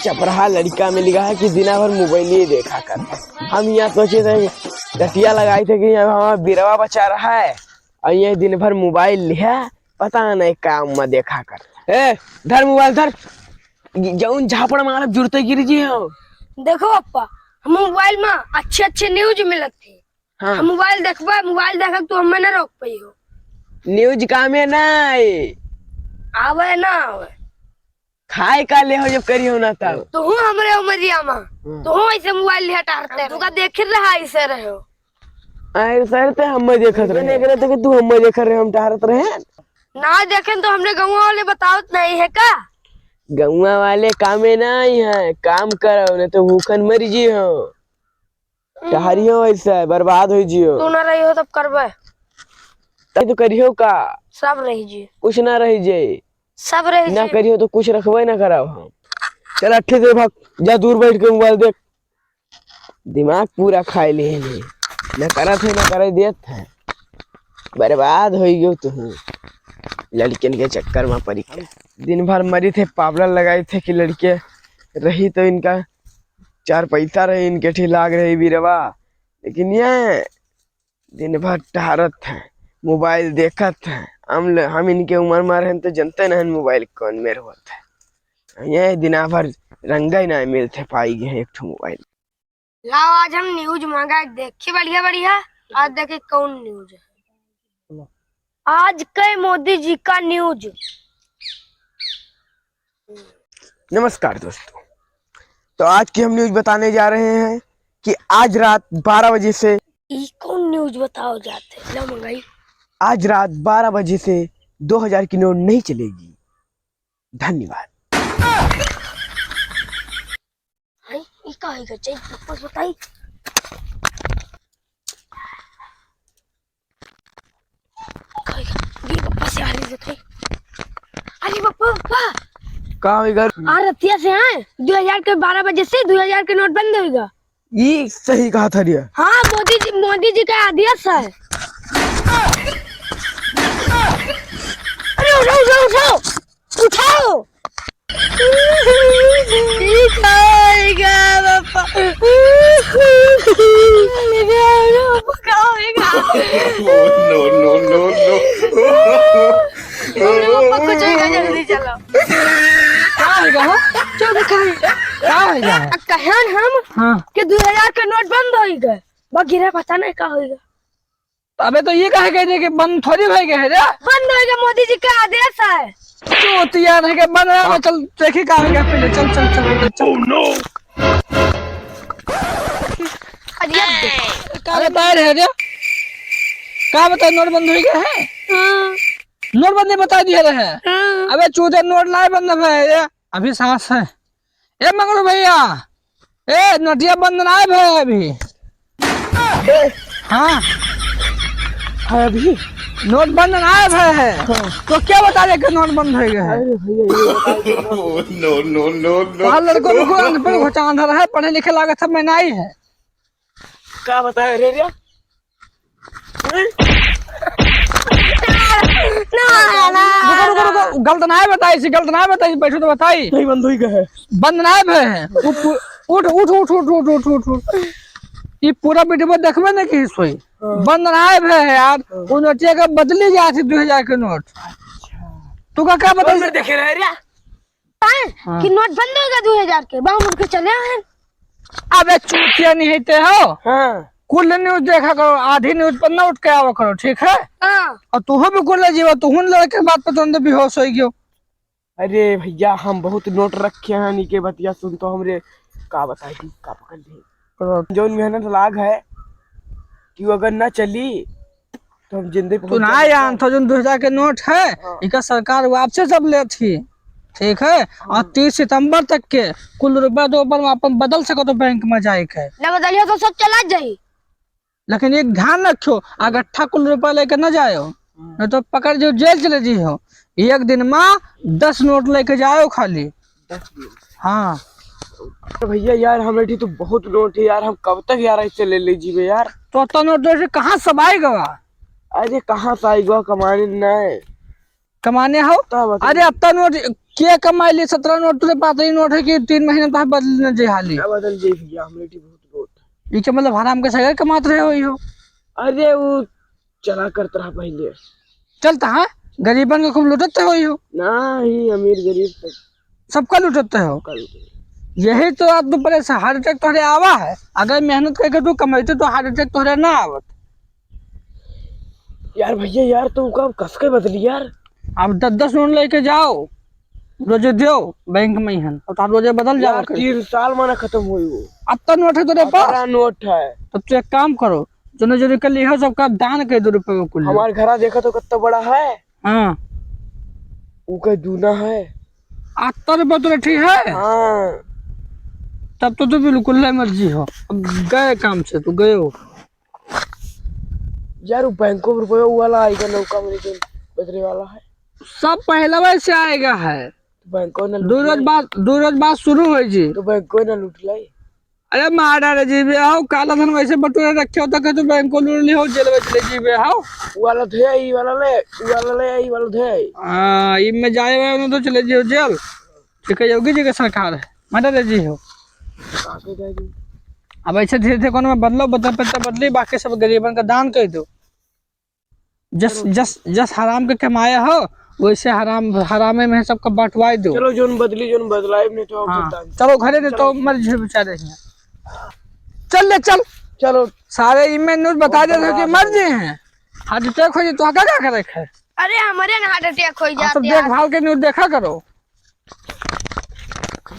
चपराहा लड़का मिल गया है कि दिन भर मोबाइल ही देखा कर। हम यहाँ सोचे थे टटिया लगाई थे कि हमारा बिरवा बचा रहा है और ये दिन भर मोबाइल लिया, पता नहीं काम में देखा कर। ए धर मोबाइल धर, जौन झापड़ मार जुड़ते गिर जी हो। देखो पापा, हम मोबाइल में अच्छे अच्छे न्यूज मिलत थे। हाँ। हम मोबाइल देखब तो हमें ना रोक पाई हो। न्यूज कामे नहीं आवे ना आवे, खाए का ले हो जब करी हो ना तब तो हूँ हमरे उमरिया में तो हूँ ऐसे मोबाइल हटाते तुका देख रहा ऐसे रहे हो। अरे सर ते हम देखत रहे नहीं करे तो तू हम देख रहे हम टारत रहे ना देखें तो हमरे गाँव वाले बतावत नहीं है का। गौवा वाले कामे नहीं है, काम करो नहीं तो भूखन मर जी हो। टहरियो ऐसा बर्बाद हो जियो। तू ना रही हो तब करबे तो करियो का सब रही जी, कुछ ना रही जे सब रही ना जी। करियो तो कुछ रखबे ना कराओ हम। चल अच्छे से भाग जा, दूर बैठ के मोबाइल देख। दिमाग पूरा खाए लिए न करत है ना करे देत है, बर्बाद हो गयो तू लड़कियन के चक्कर में पड़ी के। दिन भर मरी थे, पावलर लगाए थे कि लड़के रही तो इनका चार पैसा रहे, इनके ठीक लाग रही बिरवा, लेकिन ये दिन भर टहरत है मोबाइल देखत है। हम इनके उम्र में रहे तो जनते नहीं मोबाइल कौन मेरे होता है। ये दिना भर रंगा ही ना मिलते पाई गए एक ठो मोबाइल। लाओ आज हम न्यूज मंगा देखिए, बढ़िया बढ़िया। आज देखे कौन न्यूज है, आज के मोदी जी का न्यूज। नमस्कार दोस्तों, तो आज की हम न्यूज बताने जा रहे हैं कि आज रात 12 बजे से कौन न्यूज बताओ जाते ला मंगाई। आज रात 12 बजे से 2000 की नोट नहीं चलेगी। धन्यवाद। बताई अरे पापा कहाँ होगा रतिया से हैं 2000 के 12 बजे से 2000 के नोट बंद होगा। ये सही कहा था रिया। हाँ मोदी जी का आदेश है। अरे उठाओ उठाओ जल्दी चलो। कहन हम कि 2000 का नोट बंद हो गए, गिरा पता नहीं क्या होगा। अबे तो ये कहे गए कि बंद थोड़ी हो गए है, बंद हो गया, मोदी जी का आदेश है। चोतिया नहीं के बंद है। चल देखी कहाँ हो गया पहले, चल चल चल चल। ओह नो, अरे बाहर है क्या बता, नोट बंद हो गया है। नोट बंद बता दिया रहे। अबे चूते नोट लाए बंद है अभी सांस है। ए मंगलू भैया, ए नोटिया बंद ना है अभी। हाँ अभी नोट बंद ना है। तो क्या बता रहे कि नोट बंद हो गया है। नो लड़कों को अनपढ़ घोटांधर है, पढ़े लिखे लागत सब में नहीं है। क्या बताया रे रिया? गलत ना बताई, गलत ना बताई, बैठो तो बताई। नहीं बंद हो गया है, बंद ना है। उठ उठ उठ उठ उठ उठ उठ उठ। ये पूरा वीडियो देखबे ना कि सोई बंद ना है यार। वो नोटिया का बदली जा थी 2000 के नोट। तू का क्या बता देखे रहे रिया कि नोट बंद होगा 2000 के बाहर मुड़ के चले हैं। अबे चूतिया नहीं होते हो। हाँ कुल न्यूज देखा करो, आधी न्यूज पर ना उठ के आवा करो, ठीक है। और तू भी कुल जीवा, तू लड़के बात पर तुरंत बेहोश हो गयो। अरे भैया हम बहुत नोट रखे हैं, नीके बतिया सुन तो हमरे का बताई का पकड़ दे। जो मेहनत लाग है कि अगर ना चली तो हम जिंदगी तू ना यान था जो 2000 के नोट है। इका सरकार वापस सब ले थी, ठीक है। और 30 सितंबर तक के कुल रुपया तो अपन बदल सको तो बैंक में जाए के बदलियो तो सब चला जाये। लेकिन एक ध्यान रखो, अगर अट्ठा कुल रुपया लेकर न जाओ नहीं तो पकड़ जो जेल चले जी हो। एक दिन में 10 नोट लेके जाओ खाली। 10 हाँ तो भैया यार हमारे तो बहुत नोट है यार, हम कब तक यार ऐसे ले लीजिए यार। तो नोट कहाँ सब आएगा। अरे कहाँ से आएगा कमाने नहीं। कमाने हो। तब अरे अब तो नोट क्या कमाई लिए 17 नोट तुझे पाता ही नोट है कि 3 महीने तो बदलने जे हाली। क्या बदल जाए भैया, हमरे टी बहुत नोट। ये क्या मतलब हराम के सगे कमाते रहे हो यो। अरे वो चला करता रहा पहले। चलता है गरीबन को खूब लुटते हो यो। नहीं अमीर गरीब सबका लुटते हो। कल यही तो आप तो परेशान, हार्ट अटैक तोहरे आवा है। अगर मेहनत करके तू कमाते तो हार्ट अटैक तोहरे ना आवत। यार भैया यार तुम कब कस के बदली यार। अब 10-10 नोट लेके जाओ, रोजे दो बैंक में ही है और तार रोजे बदल जाओ। यार 3 साल माना खत्म हुई वो। अब तो नोट है तेरे पास। 18 नोट है। तब तो एक काम करो, जो जो कर लिया सबका दान कर 2 रुपए में कुल। हमारे घर देखा तो कितना बड़ा है। हाँ वो का दूना है। 80 रुपये तो ठीक है। हाँ तब तो तू बिल्कुल मर्जी हो। अब गए काम से तू गए हो। यार वो बैंकों में रुपया वाला आएगा नौका में जो बदले वाला है। सब पहले वैसे आएगा है। तो बैंकों ने 2 रोज बाद शुरू हो जी। तो बैंकों ने लूट लाई। अरे मारा रे जी आओ काला धन वैसे बटोरे रखे होता कि तू बैंक को लूट ली हो जेल में चले जी आओ। वाला थे ई वाला ले ई वाला ले ई वाला थे। हाँ ई में जाए हुए तो चले जियो जेल। ठीक है योगी जी का सरकार है मारा रे जी हो। काके जाएगी। अब ऐसे धीरे धीरे कोनो में बदलो बदली बाकी सब गरीबन का दान कर दो। जस हराम के कमाया हो वैसे हरामे में सबका बंटवा दो। चलो जोन बदली जोन बदलाई नहीं तो हाँ चलो घरे दे तो मर जे बेचारे हैं। चल ले चल चलो सारे ईमेल न्यूज बता दे कि मर जे हैं। हार्ट अटैक हो जाए तो क्या करे है। अरे हमारे ना हार्ट अटैक हो आप सब जाते हैं। देखभाल के न्यूज देखा करो।